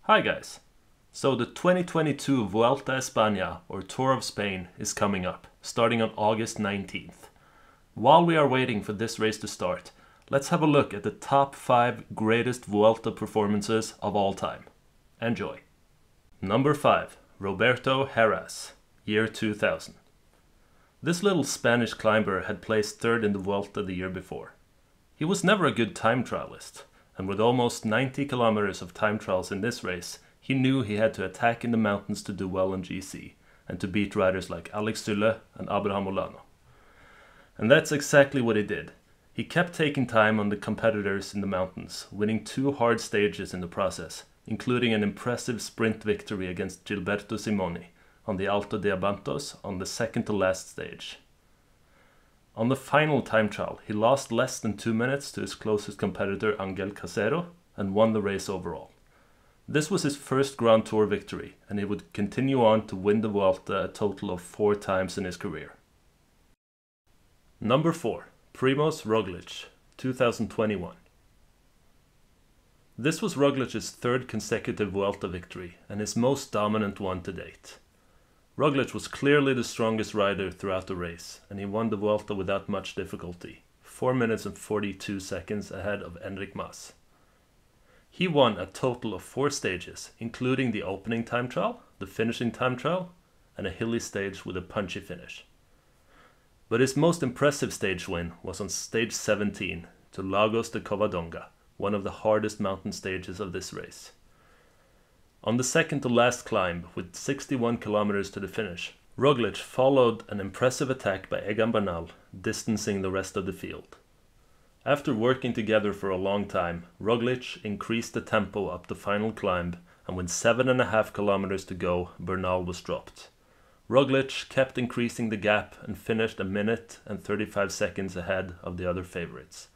Hi guys! So the 2022 Vuelta a España, or Tour of Spain, is coming up, starting on August 19th. While we are waiting for this race to start, let's have a look at the top 5 greatest Vuelta performances of all time. Enjoy! Number 5. Roberto Heras, year 2000. This little Spanish climber had placed third in the Vuelta the year before. He was never a good time trialist, and with almost 90 kilometers of time trials in this race, he knew he had to attack in the mountains to do well in GC, and to beat riders like Alex Zülle and Abraham Olano. And that's exactly what he did. He kept taking time on the competitors in the mountains, winning 2 hard stages in the process, including an impressive sprint victory against Gilberto Simoni on the Alto de Abantos on the second to last stage. On the final time trial, he lost less than 2 minutes to his closest competitor Angel Casero and won the race overall. This was his first Grand Tour victory, and he would continue on to win the Vuelta a total of 4 times in his career. Number 4. Primoz Roglic, 2021. This was Roglic's 3rd consecutive Vuelta victory and his most dominant one to date. Roglic was clearly the strongest rider throughout the race, and he won the Vuelta without much difficulty, 4 minutes and 42 seconds ahead of Enric Mas. He won a total of 4 stages, including the opening time trial, the finishing time trial, and a hilly stage with a punchy finish. But his most impressive stage win was on stage 17 to Lagos de Covadonga, one of the hardest mountain stages of this race. On the second to last climb, with 61 kilometers to the finish, Roglic followed an impressive attack by Egan Bernal, distancing the rest of the field. After working together for a long time, Roglic increased the tempo up the final climb, and with 7.5 kilometers to go, Bernal was dropped. Roglic kept increasing the gap and finished 1 minute and 35 seconds ahead of the other favorites.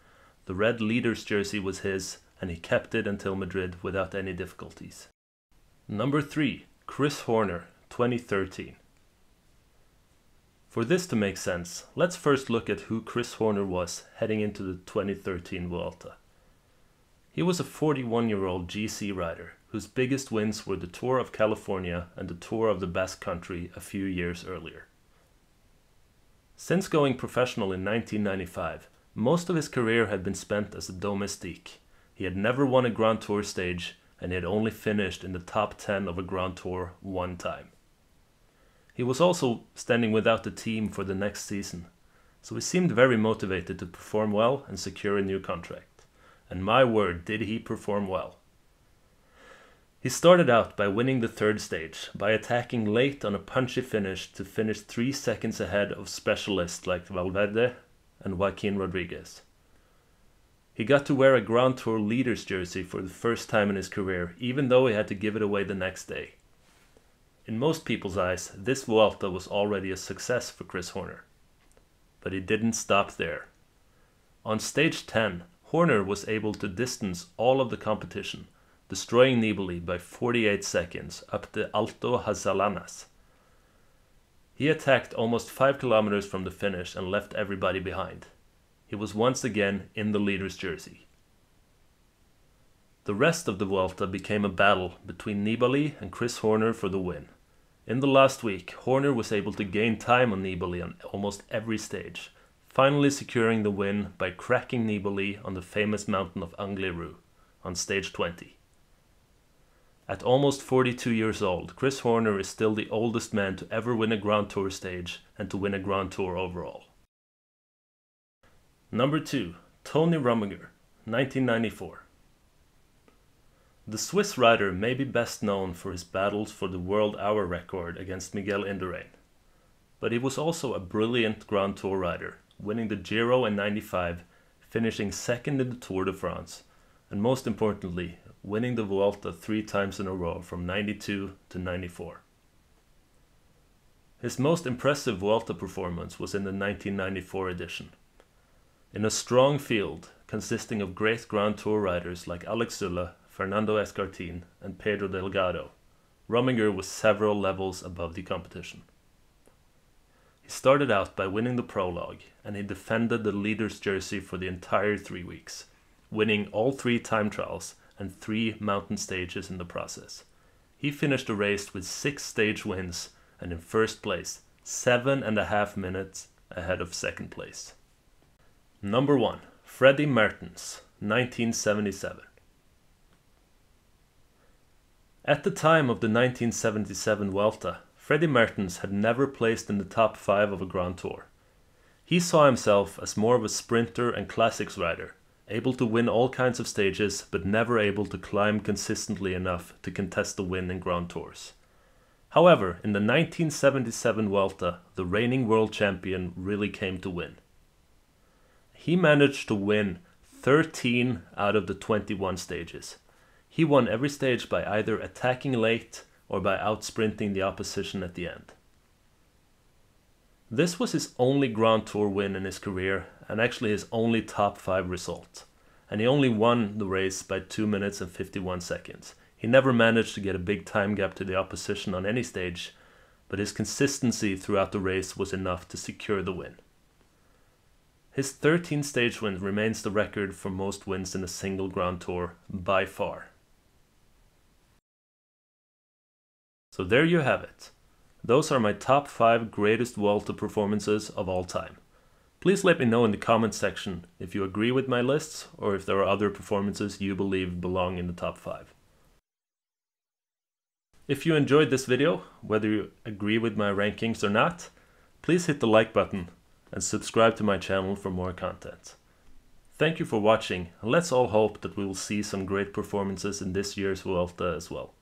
The red leader's jersey was his, and he kept it until Madrid without any difficulties. Number 3. Chris Horner, 2013. For this to make sense, let's first look at who Chris Horner was heading into the 2013 Vuelta. He was a 41-year-old GC rider whose biggest wins were the Tour of California and the Tour of the Basque Country a few years earlier. Since going professional in 1995, most of his career had been spent as a domestique. He had never won a Grand Tour stage, and he had only finished in the top 10 of a Grand Tour 1 time. He was also standing without the team for the next season, so he seemed very motivated to perform well and secure a new contract. And my word, did he perform well. He started out by winning the 3rd stage, by attacking late on a punchy finish to finish 3 seconds ahead of specialists like Valverde and Joaquin Rodriguez. He got to wear a Grand Tour leader's jersey for the first time in his career, even though he had to give it away the next day. In most people's eyes, this Vuelta was already a success for Chris Horner. But he didn't stop there. On stage 10, Horner was able to distance all of the competition, destroying Nibali by 48 seconds up the Alto Hazalanas. He attacked almost 5 kilometers from the finish and left everybody behind. He was once again in the leader's jersey. The rest of the Vuelta became a battle between Nibali and Chris Horner for the win. In the last week, Horner was able to gain time on Nibali on almost every stage, finally securing the win by cracking Nibali on the famous mountain of Angliru on stage 20. At almost 42 years old, Chris Horner is still the oldest man to ever win a Grand Tour stage and to win a Grand Tour overall. Number 2. Tony Rominger, 1994. The Swiss rider may be best known for his battles for the world hour record against Miguel Indurain. But he was also a brilliant Grand Tour rider, winning the Giro in 95, finishing 2nd in the Tour de France, and most importantly, winning the Vuelta 3 times in a row from 92 to 94. His most impressive Vuelta performance was in the 1994 edition. In a strong field, consisting of great Grand Tour riders like Alex Zülle, Fernando Escartin, and Pedro Delgado, Rominger was several levels above the competition. He started out by winning the prologue, and he defended the leader's jersey for the entire 3 weeks, winning all 3 time trials and 3 mountain stages in the process. He finished the race with 6 stage wins and in first place, 7.5 minutes ahead of second place. Number 1. Freddie Martens, 1977. At the time of the 1977 Vuelta, Freddie Martens had never placed in the top 5 of a Grand Tour. He saw himself as more of a sprinter and classics rider, able to win all kinds of stages but never able to climb consistently enough to contest the win in Grand Tours. However, in the 1977 Vuelta, the reigning world champion really came to win. He managed to win 13 out of the 21 stages. He won every stage by either attacking late or by outsprinting the opposition at the end. This was his only Grand Tour win in his career and actually his only top 5 result. And he only won the race by 2 minutes and 51 seconds. He never managed to get a big time gap to the opposition on any stage, but his consistency throughout the race was enough to secure the win. His 13 stage win remains the record for most wins in a single Grand Tour by far. So there you have it. Those are my top 5 greatest Vuelta performances of all time. Please let me know in the comments section if you agree with my lists or if there are other performances you believe belong in the top 5. If you enjoyed this video, whether you agree with my rankings or not, please hit the like button and subscribe to my channel for more content. Thank you for watching, and let's all hope that we will see some great performances in this year's Vuelta as well.